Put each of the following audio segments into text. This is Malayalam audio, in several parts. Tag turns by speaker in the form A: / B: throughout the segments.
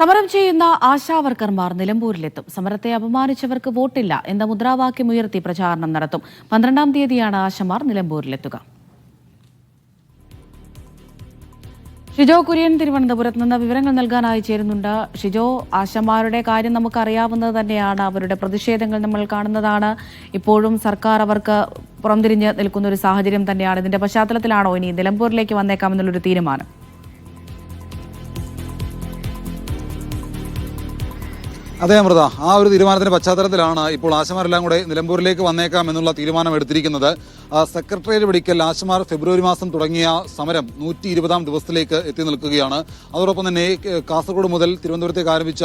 A: സമരം ചെയ്യുന്ന ആശാവർക്കർമാർ നിലമ്പൂരിലെത്തും. സമരത്തെ അപമാനിച്ചവർക്ക് വോട്ടില്ല എന്ന മുദ്രാവാക്യമുയർത്തി പ്രചാരണം നടത്തും. 12-ാം തീയതിയാണ് ആശമാർ നിലമ്പൂരിലെത്തുക. ഷിജോ കുര്യൻ തിരുവനന്തപുരത്ത് നിന്ന് വിവരങ്ങൾ നൽകാനായി ചേരുന്നുണ്ട്. ഷിജോ, ആശമാരുടെ കാര്യം നമുക്കറിയാവുന്നത് തന്നെയാണ്. അവരുടെ പ്രതിഷേധങ്ങൾ നമ്മൾ കാണുന്നതാണ്. ഇപ്പോഴും സർക്കാർ അവർക്ക് പുറംതിരിഞ്ഞ് നിൽക്കുന്ന ഒരു സാഹചര്യം തന്നെയാണ്. ഇതിന്റെ പശ്ചാത്തലത്തിലാണോ ഇനി നിലമ്പൂരിലേക്ക് വന്നേക്കാമെന്നുള്ളൊരു തീരുമാനം?
B: അതെ അമൃത, ആ ഒരു തീരുമാനത്തിന്റെ പശ്ചാത്തലത്തിലാണ് ഇപ്പോൾ ആശമാരെല്ലാം കൂടെ നിലമ്പൂരിലേക്ക് വന്നേക്കാം എന്നുള്ള തീരുമാനം എടുത്തിരിക്കുന്നത്. സെക്രട്ടേറിയറ്റ് വെടിക്കൽ ആശമാർ ഫെബ്രുവരി മാസം തുടങ്ങിയ സമരം 120-ാം ദിവസത്തിലേക്ക് എത്തി നിൽക്കുകയാണ്. അതോടൊപ്പം തന്നെ കാസർഗോഡ് മുതൽ തിരുവനന്തപുരത്തേക്ക് ആരംഭിച്ച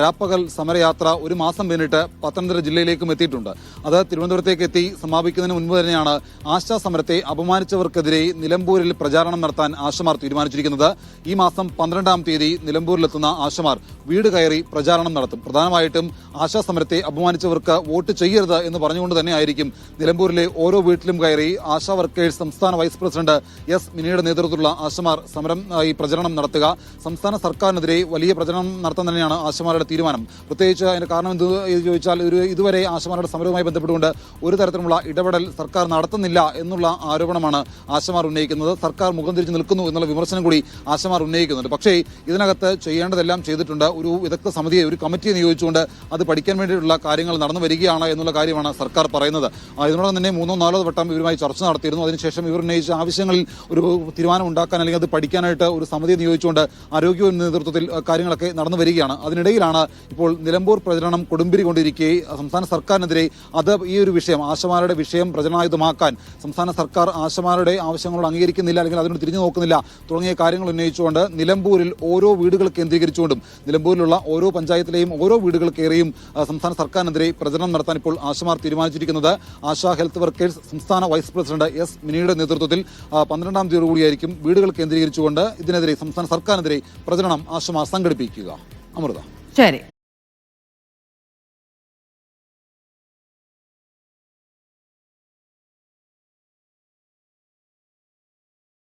B: രാപ്പകൽ സമരയാത്ര ഒരു മാസം പിന്നിട്ട് പത്തനംതിട്ട ജില്ലയിലേക്കും എത്തിയിട്ടുണ്ട്. അത് തിരുവനന്തപുരത്തേക്ക് എത്തി സമാപിക്കുന്നതിന് മുൻപ് തന്നെയാണ് ആശാ സമരത്തെ അപമാനിച്ചവർക്കെതിരെ നിലമ്പൂരിൽ പ്രചാരണം നടത്താൻ ആശമാർ തീരുമാനിച്ചിരിക്കുന്നത്. ഈ മാസം 12-ാം തീയതി നിലമ്പൂരിലെത്തുന്ന ആശമാർ വീട് കയറി പ്രചാരണം നടത്തും. പ്രധാനമായിട്ടും ആശാ സമരത്തെ അപമാനിച്ചവർക്ക് വോട്ട് ചെയ്യരുത് എന്ന് പറഞ്ഞുകൊണ്ട് തന്നെ ആയിരിക്കും നിലമ്പൂരിലെ ഓരോ വീട്ടിലും കയറി ആശാ വർക്കേഴ്സ് സംസ്ഥാന വൈസ് പ്രസിഡന്റ് എസ് മിനിയുടെ നേതൃത്വത്തിലുള്ള ആശമാർ സമരം ഈ പ്രചരണം നടത്തുക. സംസ്ഥാന സർക്കാരിനെതിരെ വലിയ പ്രചരണം നടത്താൻ തന്നെയാണ് ആശമാരുടെ തീരുമാനം. പ്രത്യേകിച്ച് അതിന്റെ കാരണം എന്ത് ചോദിച്ചാൽ ഇതുവരെ ആശമാരുടെ സമരവുമായി ബന്ധപ്പെട്ടുകൊണ്ട് ഒരു തരത്തിലുള്ള ഇടപെടൽ സർക്കാർ നടത്തുന്നില്ല എന്നുള്ള ആരോപണമാണ് ആശമാർ ഉന്നയിക്കുന്നത്. സർക്കാർ മുഖം തിരിച്ചു നിൽക്കുന്നു എന്നുള്ള വിമർശനം കൂടി ആശമാർ ഉന്നയിക്കുന്നുണ്ട്. പക്ഷേ ഇതിനകത്ത് ചെയ്യേണ്ടതെല്ലാം ചെയ്തിട്ടുണ്ട്. ഒരു വിദഗ്ധ സമിതിയെ, ഒരു കമ്മിറ്റിയെ നിയോഗിച്ചുകൊണ്ട് അത് പഠിക്കാൻ വേണ്ടിയിട്ടുള്ള കാര്യങ്ങൾ നടന്നു വരികയാണ് എന്നുള്ള കാര്യമാണ് സർക്കാർ പറയുന്നത്. ഇതിനോടൊപ്പം തന്നെ 3-4 വട്ടം ഇവരുമായി ചർച്ച നടത്തിയിരുന്നു. അതിനുശേഷം ഇവർ ഉന്നയിച്ച ആവശ്യങ്ങളിൽ ഒരു തീരുമാനം ഉണ്ടാക്കാൻ അല്ലെങ്കിൽ അത് പഠിക്കാനായിട്ട് ഒരു സമിതിയെ നിയോഗിച്ചുകൊണ്ട് ആരോഗ്യ നേതൃത്വത്തിൽ കാര്യങ്ങളൊക്കെ നടന്നു വരികയാണ്. അതിനിടയിലാണ് ഇപ്പോൾ നിലമ്പൂർ പ്രചരണം കൊടുമ്പിരി കൊണ്ടിരിക്കെ സംസ്ഥാന സർക്കാരിനെതിരെ ഈ ഒരു വിഷയം, ആശമാരുടെ വിഷയം പ്രചരണായുധമാക്കാൻ സംസ്ഥാന സർക്കാർ ആശമാരുടെ ആവശ്യങ്ങളോട് അംഗീകരിക്കുന്നില്ല, അല്ലെങ്കിൽ അതിനോട് തിരിഞ്ഞു നോക്കുന്നില്ല തുടങ്ങിയ കാര്യങ്ങൾ ഉന്നയിച്ചുകൊണ്ട് നിലമ്പൂരിൽ ഓരോ വീടുകൾ കേന്ദ്രീകരിച്ചുകൊണ്ടും നിലമ്പൂരിലുള്ള ഓരോ പഞ്ചായത്തിലെയും ഓരോ വീടുകൾ കയറിയും സംസ്ഥാന സർക്കാരിനെതിരെ പ്രചരണം നടത്താൻ ഇപ്പോൾ ആശമാർ തീരുമാനിച്ചിരിക്കുന്നത്. ആശാ ഹെൽത്ത് വർക്കേഴ്സ് സംസ്ഥാന വൈസ് പ്രസിഡന്റ് എസ് മിനിയുടെ നേതൃത്വത്തിൽ 12-ാം തീയതി കൂടിയായിരിക്കും വീടുകൾ കേന്ദ്രീകരിച്ചുകൊണ്ട് ഇതിനെതിരെ, സംസ്ഥാന സർക്കാരിനെതിരെ പ്രചരണം ആശമാർ സംഘടിപ്പിക്കുക. അമൃത.
A: ശരി.